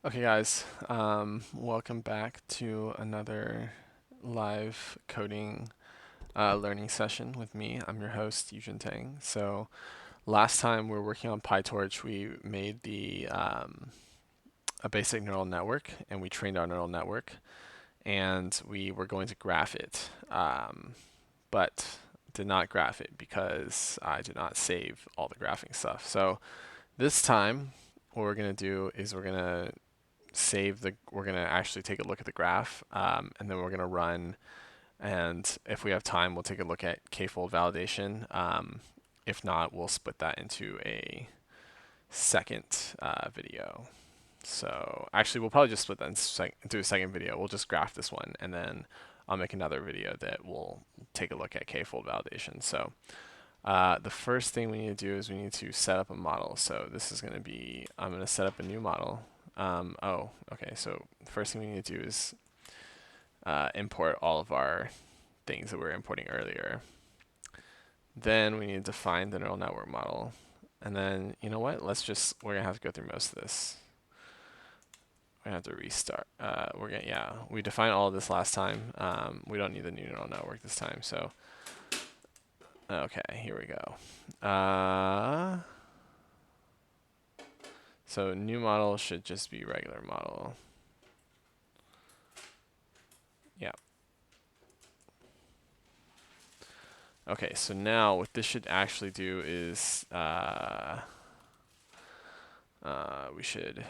Okay, guys, welcome back to another live coding learning session with me. I'm your host, Yujin Tang. So last time we were working on PyTorch, we made a basic neural network, and we trained our neural network, and we were going to graph it, but did not graph it because I did not save all the graphing stuff. So this time, what we're going to do is we're going to actually take a look at the graph, and then we're going to run, and if we have time, we'll take a look at k-fold validation. If not, we'll split that into a second video. So actually, we'll probably just split that into a second video. We'll just graph this one, and then I'll make another video that will take a look at k-fold validation. So the first thing we need to do is we need to set up a model. So this is going to be, I'm going to set up a new model. Okay. So the first thing we need to do is import all of our things that we were importing earlier. Then we need to define the neural network model. And then, you know what? We're going to have to go through most of this. We're going to have to restart. We defined all of this last time. We don't need the new neural network this time. So, okay, here we go. So new model should just be regular model. Yeah. Okay, so now what this should actually do is we should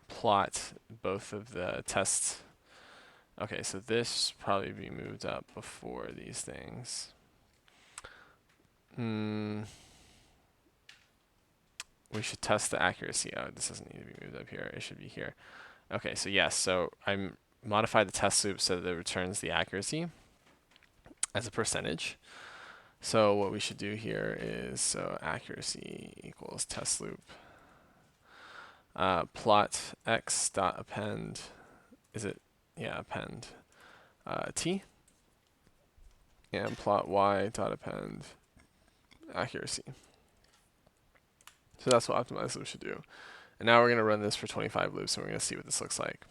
plot both of the tests. Okay, so this probably be moved up before these things. We should test the accuracy. Oh, this doesn't need to be moved up here. It should be here. Okay, so yes, so I modified the test loop so that it returns the accuracy as a percentage. So what we should do here is, so accuracy equals test loop. Plot x dot append, append t, and plot y dot append accuracy. So that's what optimized loop should do. And now we're going to run this for 25 loops, and we're going to see what this looks like.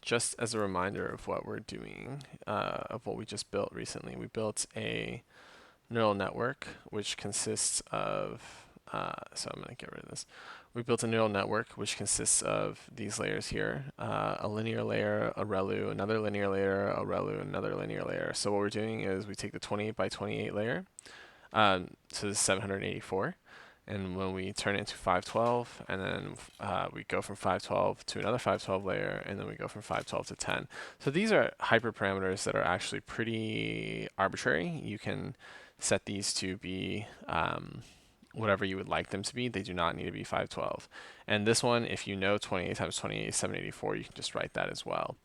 Just as a reminder of what we're doing, of what we just built recently, we built a neural network which consists of, so I'm going to get rid of this. We built a neural network which consists of these layers here, a linear layer, a ReLU, another linear layer, a ReLU, another linear layer. So what we're doing is we take the 28 by 28 layer, so this is 784. And when we turn it into 512, and then we go from 512 to another 512 layer, and then we go from 512 to 10. So these are hyperparameters that are actually pretty arbitrary. You can set these to be whatever you would like them to be. They do not need to be 512. And this one, if you know 28 times 28 is 784, you can just write that as well.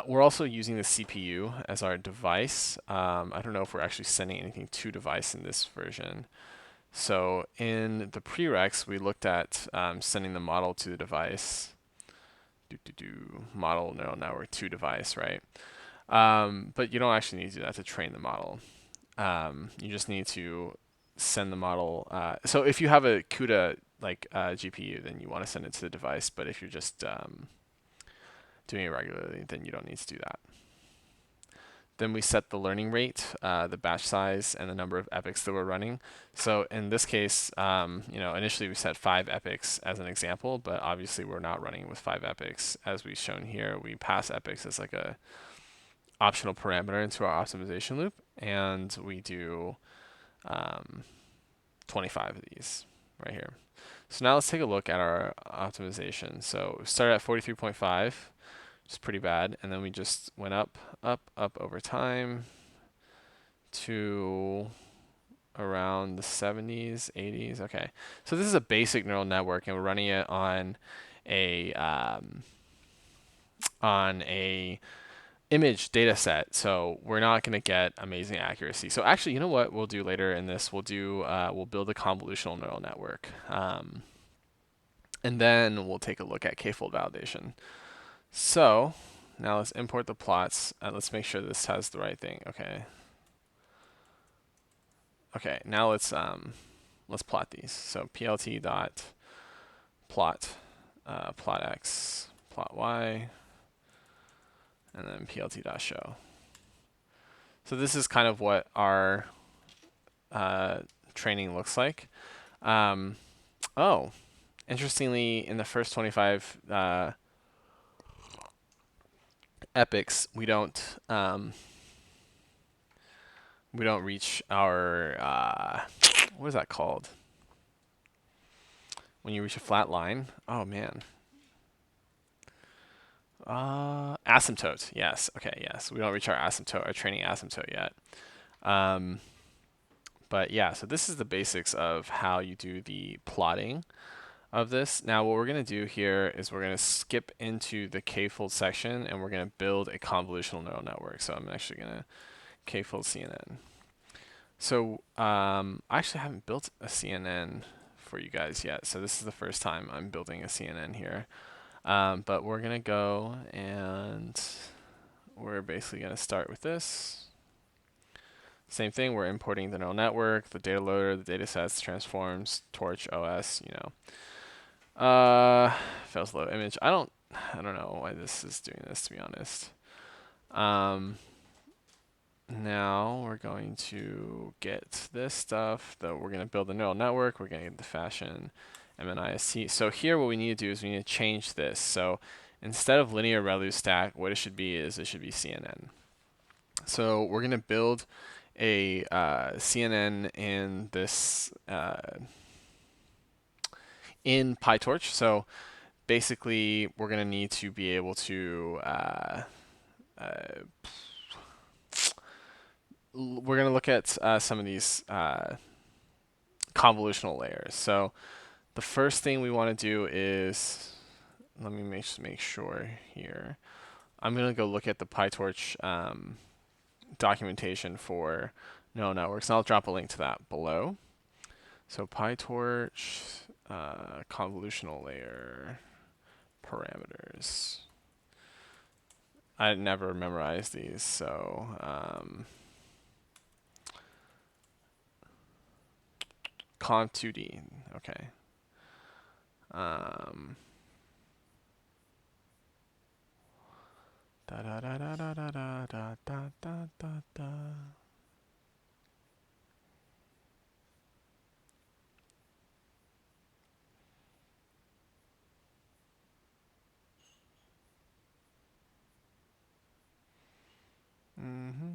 We're also using the CPU as our device. I don't know if we're actually sending anything to device in this version. So in the prereqs, we looked at sending the model to the device. Model neural network to device, right? But you don't actually need to do that to train the model. You just need to send the model. So if you have a CUDA GPU, then you want to send it to the device. But if you're just doing it regularly, then you don't need to do that. Then we set the learning rate, the batch size, and the number of epochs that we're running. So in this case, initially we set 5 epochs as an example, but obviously we're not running with 5 epochs. As we've shown here, we pass epochs as like a optional parameter into our optimization loop, and we do 25 of these right here. So now let's take a look at our optimization. So we started at 43.5, which is pretty bad, and then we just went up over time to around the 70s, 80s. Okay, so this is a basic neural network, and we're running it on a image data set, so we're not going to get amazing accuracy. So actually, you know what we'll do later in this? We'll build a convolutional neural network, and then we'll take a look at k-fold validation. So now let's import the plots. Let's make sure this has the right thing. Okay. Okay, now let's plot these. So plt dot plot plot x, plot y, and then plt dot show. So this is kind of what our training looks like. Oh, interestingly, in the first 25 epochs, we don't reach our what is that called? When you reach a flat line? Oh man. Asymptote. Yes. Okay. Yes. We don't reach our asymptote, our training asymptote yet. But yeah, so this is the basics of how you do the plotting of this. Now, what we're going to do here is we're going to skip into the k-fold section and we're going to build a convolutional neural network. So I'm actually going to k-fold CNN. So I actually haven't built a CNN for you guys yet. So this is the first time I'm building a CNN here. But we're going to go and we're basically going to start with this. Same thing, we're importing the neural network, the data loader, the data sets, transforms, torch, OS, you know. Fails load image. I don't know why this is doing this, to be honest. Now we're going to get this stuff, that we're going to build a neural network, we're going to get the fashion, MNIST. So here what we need to do is we need to change this. So instead of linear ReLU stack, what it should be is it should be CNN. So we're going to build a CNN in this in PyTorch. So basically, we're going to need to be able to we're going to look at some of these convolutional layers. So the first thing we want to do is, let me make sure here. I'm going to go look at the PyTorch documentation for neural networks, and I'll drop a link to that below. So PyTorch convolutional layer parameters. I never memorized these, so conv2d. Okay. Da da da da da da da da da da da. Mm-hmm.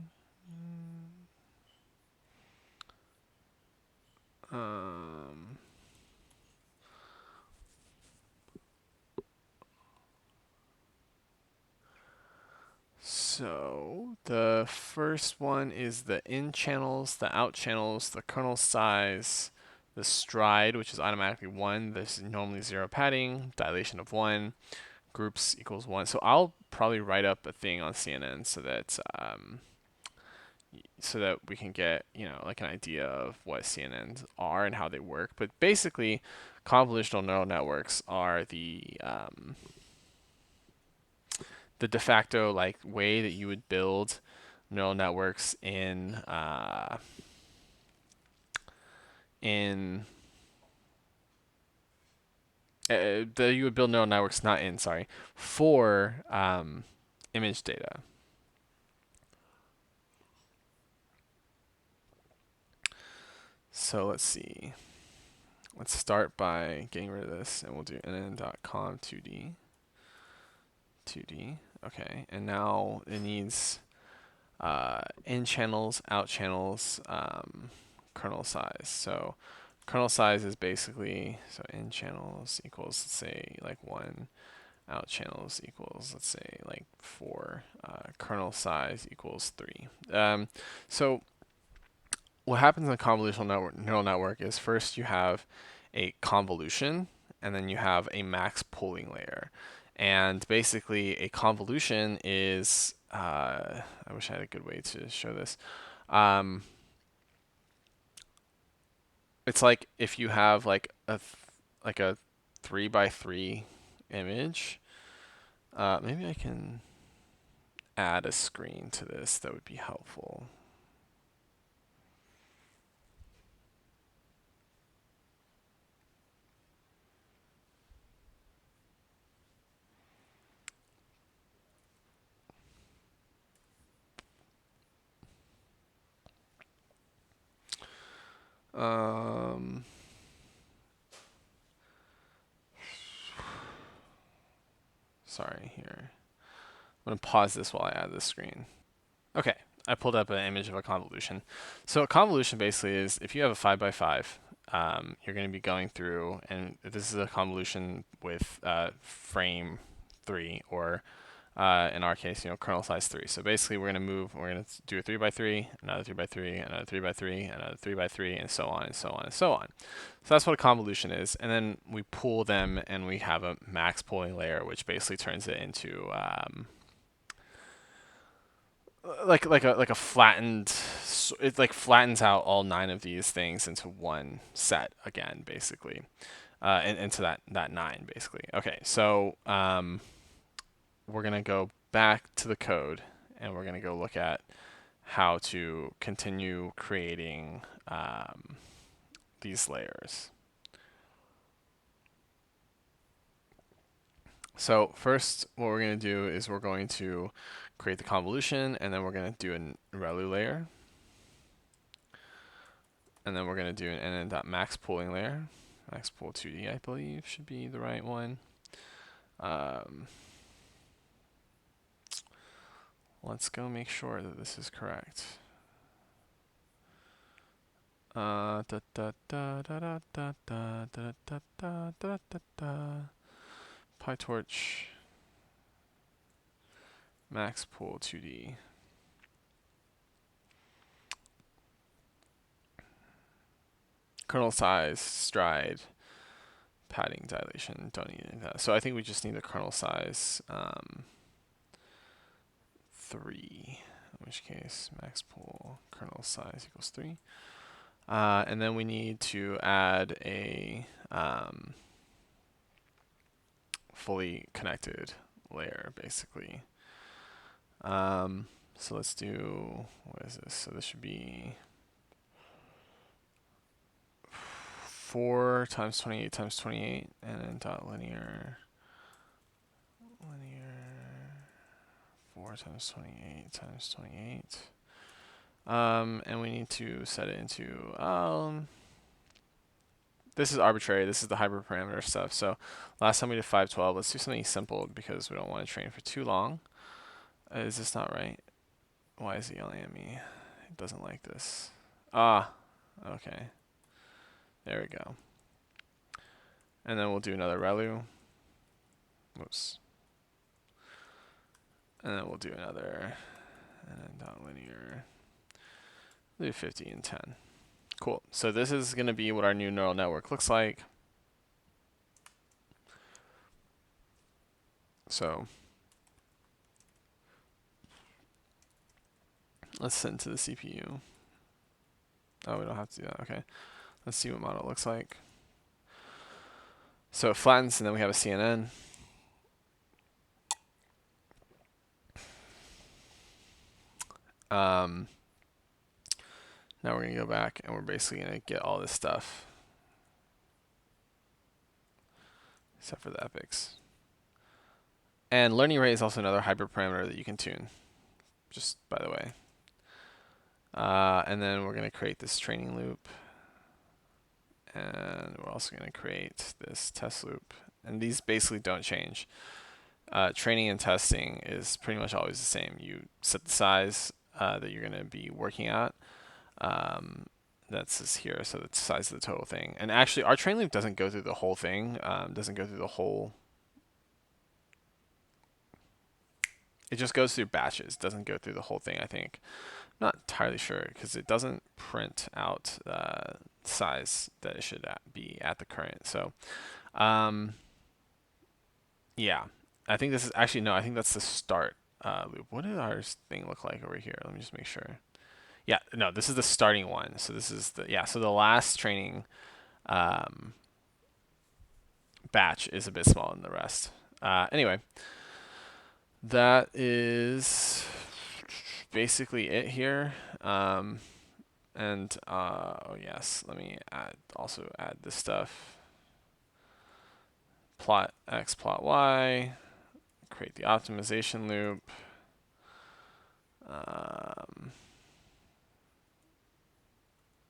So the first one is the in channels, the out channels, the kernel size, the stride, which is automatically 1. This is normally 0 padding, dilation of 1, groups equals 1. So I'll probably write up a thing on CNN so that we can get, you know, like an idea of what CNNs are and how they work. But basically, convolutional neural networks are the de facto like way that you would build neural networks in you would build neural networks for image data. So let's see. Let's start by getting rid of this, and we'll do nn.Conv2d. 2D. Okay, and now it needs in channels, out channels, kernel size. So kernel size is basically, so in channels equals, let's say, like 1, out channels equals, let's say, like 4, kernel size equals 3. So what happens in a convolutional neural network is first you have a convolution, and then you have a max pooling layer. And basically, a convolution is, I wish I had a good way to show this. It's like if you have like a 3x3 image. Maybe I can add a screen to this that would be helpful. Sorry, here. I'm going to pause this while I add this screen. Okay, I pulled up an image of a convolution. So a convolution basically is if you have a 5 by 5, you're going to be going through, and this is a convolution with frame 3, or in our case, kernel size 3. So basically we're going to do a 3 by 3, another 3 by 3, another 3 by 3, another 3 by 3, and so on and so on and so on. So that's what a convolution is. And then we pool them and we have a max pooling layer, which basically turns it into like a flattened, it like flattens out all 9 of these things into one set again, basically, into that 9 basically. Okay, so we're gonna go back to the code and we're gonna go look at how to continue creating these layers. So first, what we're going to do is we're going to create the convolution, and then we're going to do a ReLU layer. And then we're going to do an nn.max pooling layer. Max pool 2D, I believe, should be the right one. Let's go make sure that this is correct. PyTorch max pool 2D. Kernel size, stride, padding, dilation, don't need any of that. So I think we just need the kernel size 3, in which case max pool kernel size equals 3. And then we need to add a fully connected layer, basically. So let's do, what is this? So this should be 4 times 28 times 28, and then .Linear, 4 times 28 times 28. And we need to set it into, this is arbitrary. This is the hyperparameter stuff. So last time we did 512. Let's do something simple because we don't want to train for too long. Is this not right? Why is it yelling at me? It doesn't like this. Ah, okay. There we go. And then we'll do another ReLU. Whoops. And then we'll do another, and then .Linear. Do 50 and 10. Cool. So this is going to be what our new neural network looks like. So let's send to the CPU. Oh, we don't have to do that. Okay. Let's see what model looks like. So it flattens, and then we have a CNN. Now we're going to go back, and we're basically going to get all this stuff, except for the epics. And learning rate is also another hyperparameter that you can tune, just by the way. And then we're going to create this training loop. And we're also going to create this test loop. And these basically don't change. Training and testing is pretty much always the same. You set the size that you're going to be working at. That's this here, so that's the size of the total thing. And actually, our train loop doesn't go through the whole thing. Doesn't go through the whole. It just goes through batches. Doesn't go through the whole thing, I think. Not entirely sure because it doesn't print out the size that it should be at the current. So, yeah, I think this is actually, no, I think that's the start loop. What did our thing look like over here? Let me just make sure. Yeah, no, this is the starting one. So this is the, yeah, so the last training batch is a bit smaller than the rest. Anyway, that is basically it here. Oh yes, let me also add this stuff. Plot X, plot Y, create the optimization loop.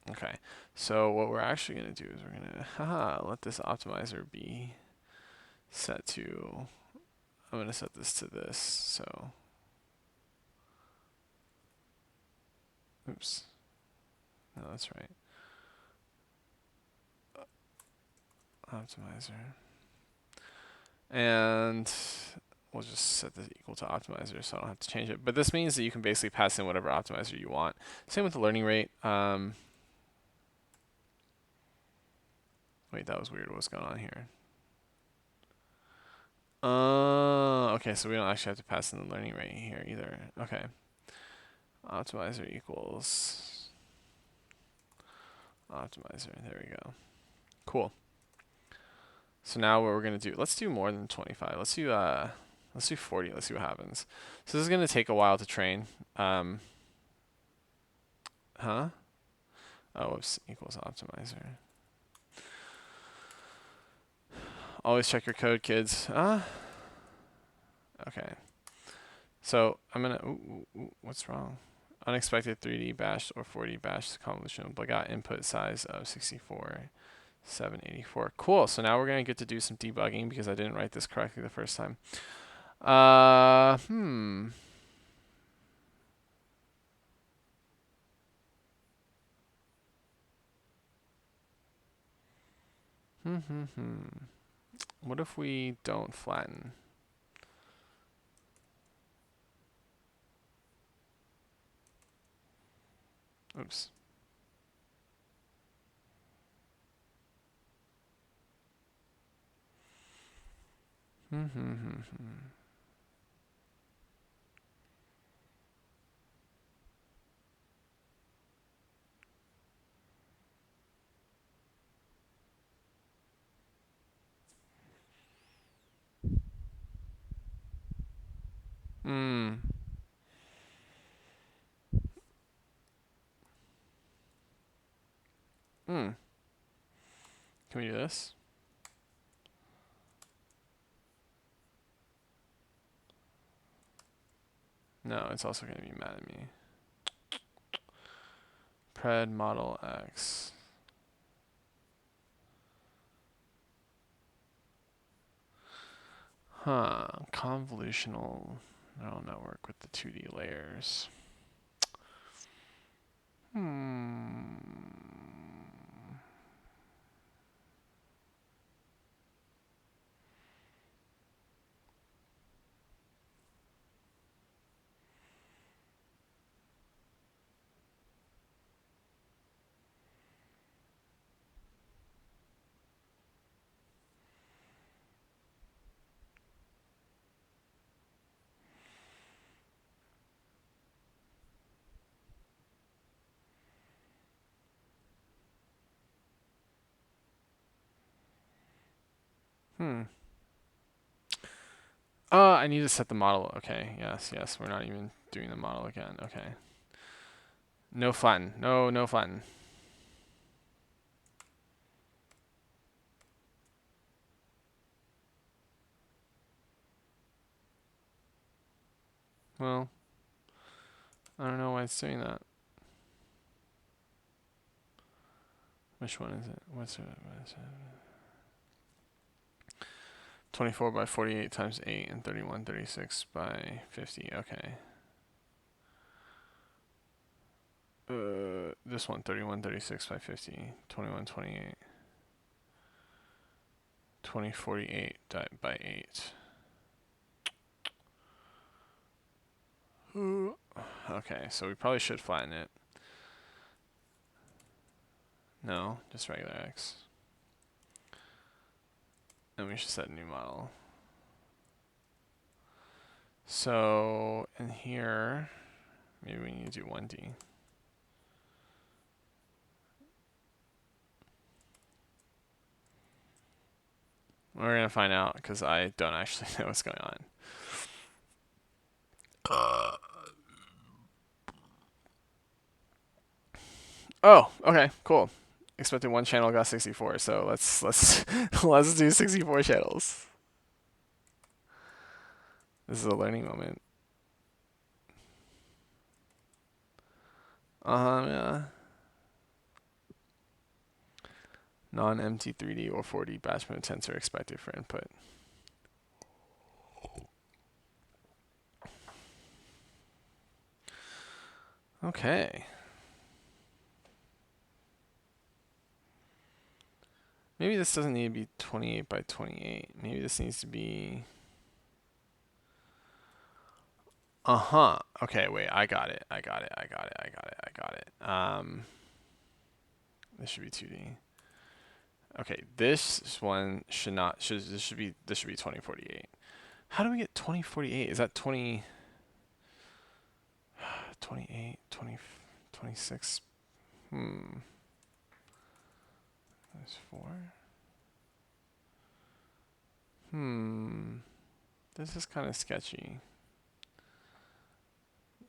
Okay, so what we're actually going to do is we're going to let this optimizer be set to, I'm going to set this to this, so, oops, no, that's right, optimizer, and we'll just set this equal to optimizer so I don't have to change it, but this means that you can basically pass in whatever optimizer you want. Same with the learning rate. Wait, that was weird. What's going on here? Okay, so we don't actually have to pass in the learning rate here either. Okay. Optimizer equals optimizer. There we go. Cool. So now what we're gonna do, let's do more than 25. Let's do 40. Let's see what happens. So this is gonna take a while to train. Huh? Oh, whoops, equals optimizer. Always check your code, kids. Okay. So I'm gonna, what's wrong? Unexpected 3D bash or 4D bash convolutional, but got input size of 64,784. Cool. So now we're gonna get to do some debugging because I didn't write this correctly the first time. What if we don't flatten? Oops. Can we do this? No, it's also gonna be mad at me. Pred model X. Convolutional neural network with the 2D layers. I need to set the model. Okay, yes, we're not even doing the model again. Okay. No flatten. No flatten. Well, I don't know why it's doing that. Which one is it? What's it? 24 by 48 times 8 and 3136 by 50. Okay. This one, 3136 by 50, 2128, 2048 by 8. Okay, so we probably should flatten it. No, just regular X. And we should set a new model. So in here, maybe we need to do 1D. We're going to find out because I don't actually know what's going on. Oh, okay, cool. Expected one channel, got 64. So let's let's do 64 channels. This is a learning moment. Yeah. non-empty 3D or 4D batch mode tensor expected for input. Okay. Maybe this doesn't need to be 28 by 28. Maybe this needs to be... Uh-huh. Okay, wait, I got it. This should be 2D. Okay, this one should not, this should be 2048. How do we get 2048? Is that 20, 28, 20, 26? There's 4. This is kind of sketchy.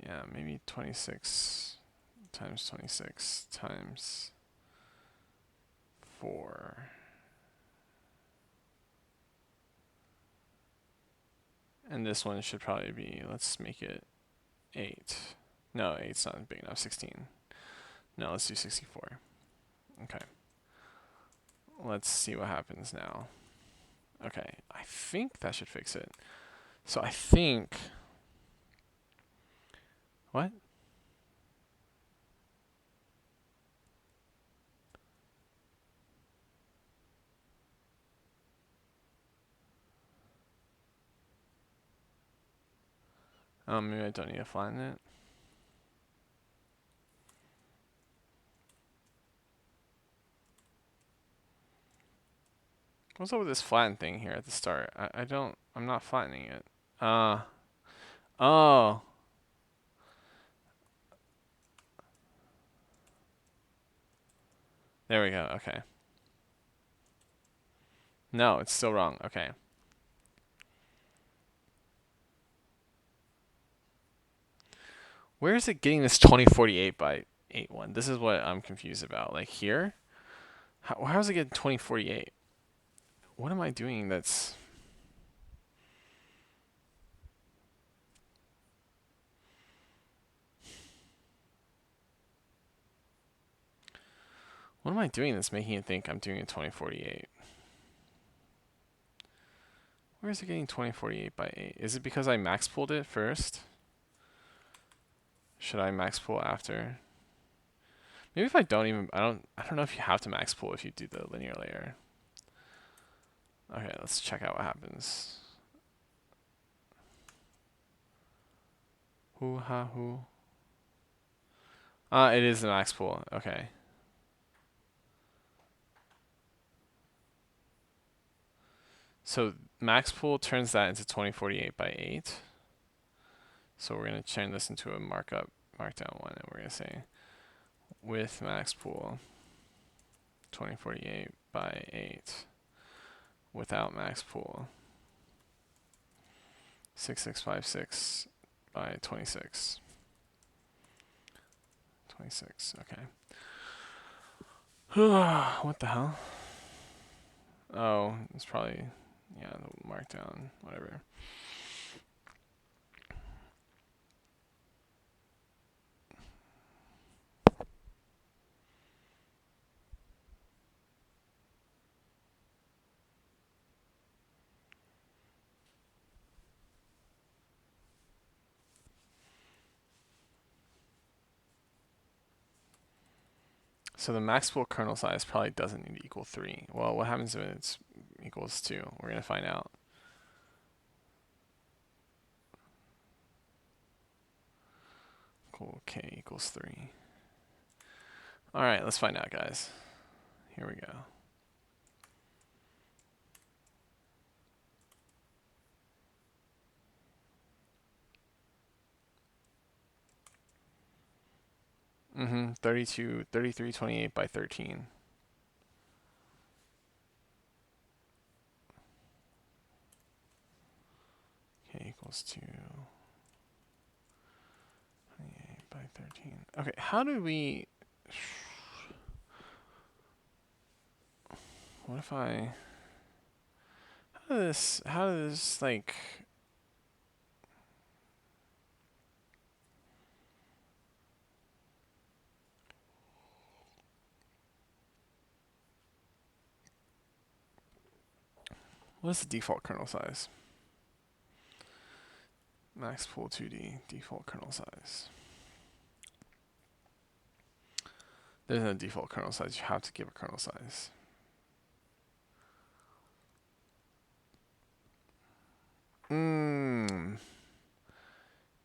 Yeah, maybe 26 times 26 times 4. And this one should probably be, let's make it 8. No, 8's not big enough. 16. No, let's do 64. Okay. Let's see what happens now. Okay, I think that should fix it. So I think... What? Maybe I don't need to flatten it. What's up with this flatten thing here at the start? I'm not flattening it. Oh. There we go, okay. No, it's still wrong, okay. Where is it getting this 2048 by 81? This is what I'm confused about. Like here? How is it getting 2048? What am I doing that's... What am I doing that's making it think I'm doing a 2048? Where is it getting 2048 by 8? Is it because I max pooled it first? Should I max pool after? Maybe if I don't even, I don't know if you have to max pool if you do the linear layer. Okay, let's check out what happens. Hoo ha hoo. It is the max pool. Okay. So max pool turns that into 2048 by 8. So we're going to turn this into a markdown one, and we're going to say with max pool 2048 by 8 without max pool 6656 by 26. 26, okay. What the hell? Oh, it's probably, yeah, the markdown, whatever. So the max pool kernel size probably doesn't need to equal 3. Well, what happens when it equals 2? We're going to find out. Cool, k equals 3. All right, let's find out, guys. Here we go. Mm-hmm, 3328 by 13. K equals 2. 28 by 13. Okay, how do we... What if I... How does this, like... What is the default kernel size? Max pool 2D, default kernel size. There's no default kernel size. You have to give a kernel size.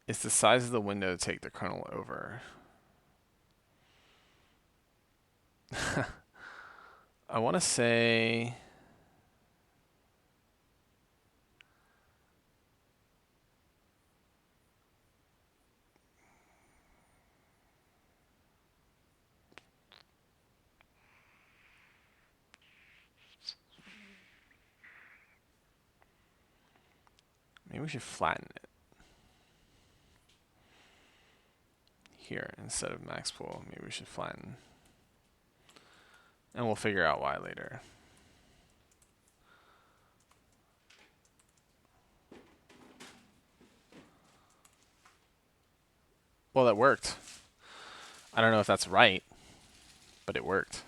It's the size of the window to take the kernel over. I want to say... Maybe we should flatten it here instead of max pool. Maybe we should flatten. And we'll figure out why later. Well, that worked. I don't know if that's right, but it worked.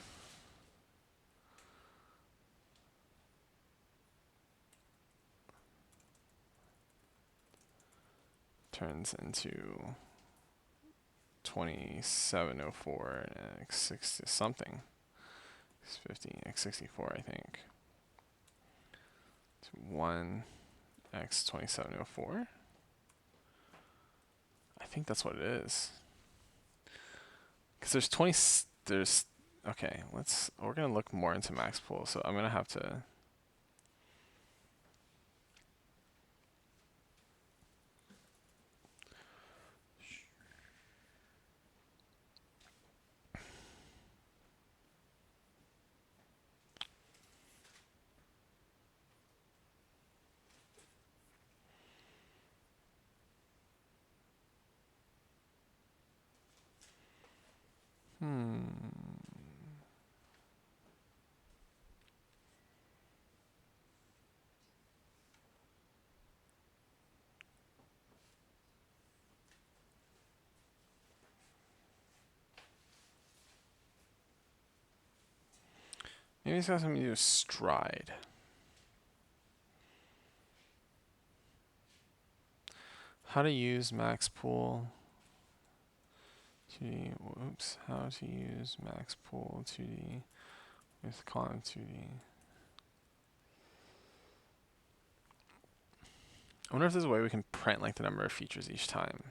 Turns into 2704 and x60 something. X50, x64, I think. To 1 x2704. I think that's what it is. Because there's 20. There's okay. We're gonna look more into max pool. So I'm gonna have to. Maybe it's got something to do with stride. How to use max pool 2D. Oops. How to use max pool 2D with column 2D. I wonder if there's a way we can print like the number of features each time.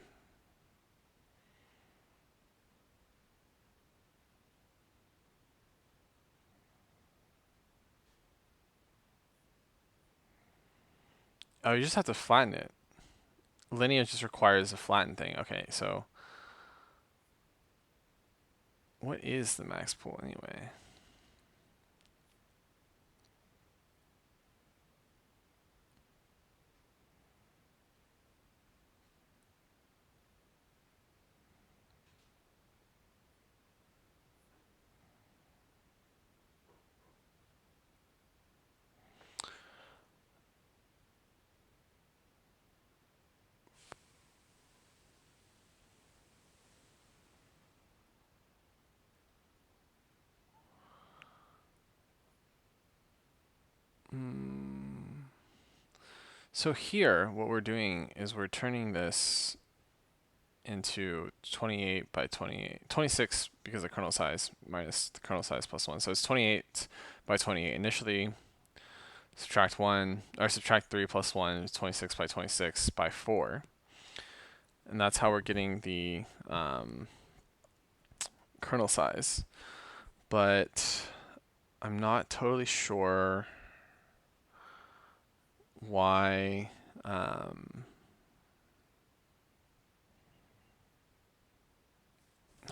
Oh, you just have to flatten it. Linear just requires a flatten thing. Okay, so what is the max pool anyway? So here, what we're doing is we're turning this into 28 by 28, 26 because of kernel size minus the kernel size plus 1. So it's 28 by 28. Initially, subtract 1, or subtract 3 plus 1 is 26 by 26 by 4. And that's how we're getting the kernel size. But I'm not totally sure why not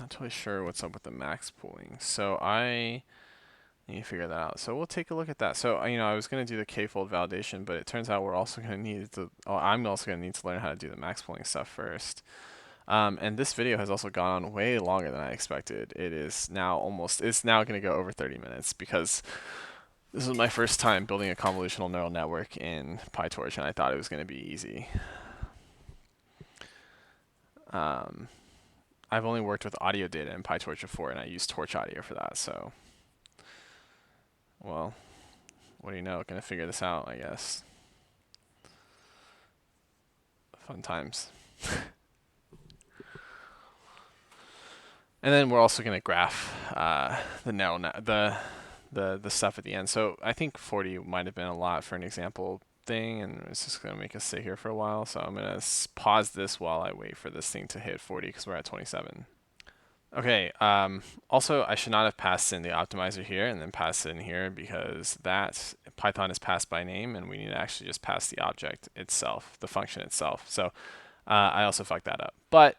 totally sure what's up with the max pooling. So I need to figure that out. So we'll take a look at that. So I was going to do the k-fold validation, but it turns out we're also going to need to. I'm also going to need to learn how to do the max pooling stuff first. And this video has also gone on way longer than I expected. It is now it's now going to go over 30 minutes because this is my first time building a convolutional neural network in PyTorch, and I thought it was going to be easy. I've only worked with audio data in PyTorch before, and I used Torch Audio for that. So, well, what do you know? Gonna figure this out, I guess. Fun times. And then we're also gonna graph the stuff at the end. So I think 40 might have been a lot for an example thing, and it's just gonna make us sit here for a while. So I'm gonna pause this while I wait for this thing to hit 40 because we're at 27. Okay, also I should not have passed in the optimizer here and then passed it in here because that Python is passed by name and we need to actually just pass the object itself, the function itself. So I also fucked that up. But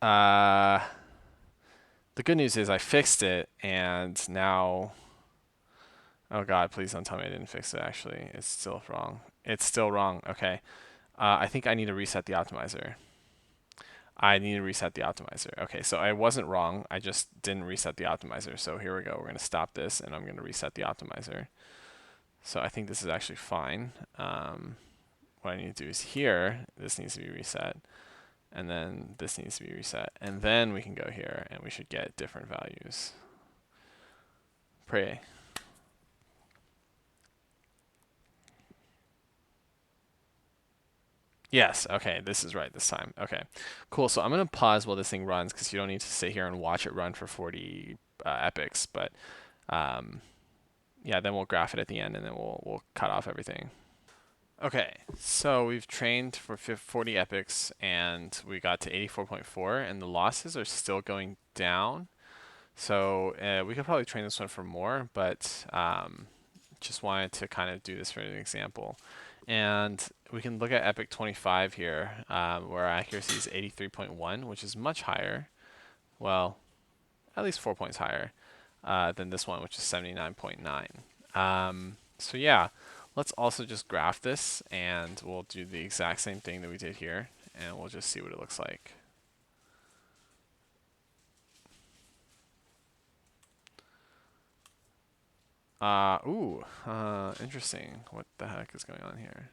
the good news is I fixed it and now, oh God, please don't tell me I didn't fix it actually. It's still wrong. It's still wrong. Okay. I think I need to reset the optimizer. I need to reset the optimizer. Okay, so I wasn't wrong. I just didn't reset the optimizer. So here we go. We're going to stop this, and I'm going to reset the optimizer. So I think this is actually fine. What I need to do is here, this needs to be reset, and then this needs to be reset. And then we can go here, and we should get different values. Pray. Yes, okay, this is right this time. Okay, cool. So I'm going to pause while this thing runs because you don't need to sit here and watch it run for 40 epochs. But yeah, then we'll graph it at the end and then we'll cut off everything. Okay, so we've trained for 40 epochs and we got to 84.4 and the losses are still going down. So we could probably train this one for more, but just wanted to kind of do this for an example. And we can look at epoch 25 here, where our accuracy is 83.1, which is much higher. Well, at least 4 points higher than this one, which is 79.9. So yeah, let's also just graph this, and we'll do the exact same thing that we did here, and we'll just see what it looks like. Interesting. What the heck is going on here?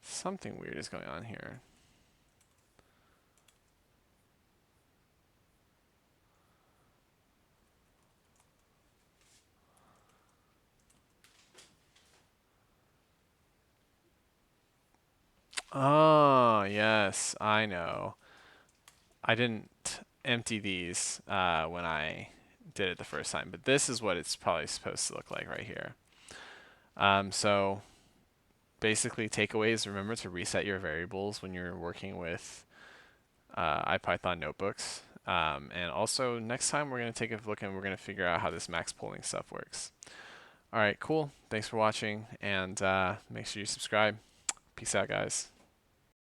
Something weird is going on here. Oh, yes, I know. I didn't empty these when I did it the first time, but this is what it's probably supposed to look like right here. So basically takeaways, remember to reset your variables when you're working with IPython notebooks. And also next time we're going to take a look and we're going to figure out how this max polling stuff works. All right, cool. Thanks for watching and make sure you subscribe. Peace out, guys.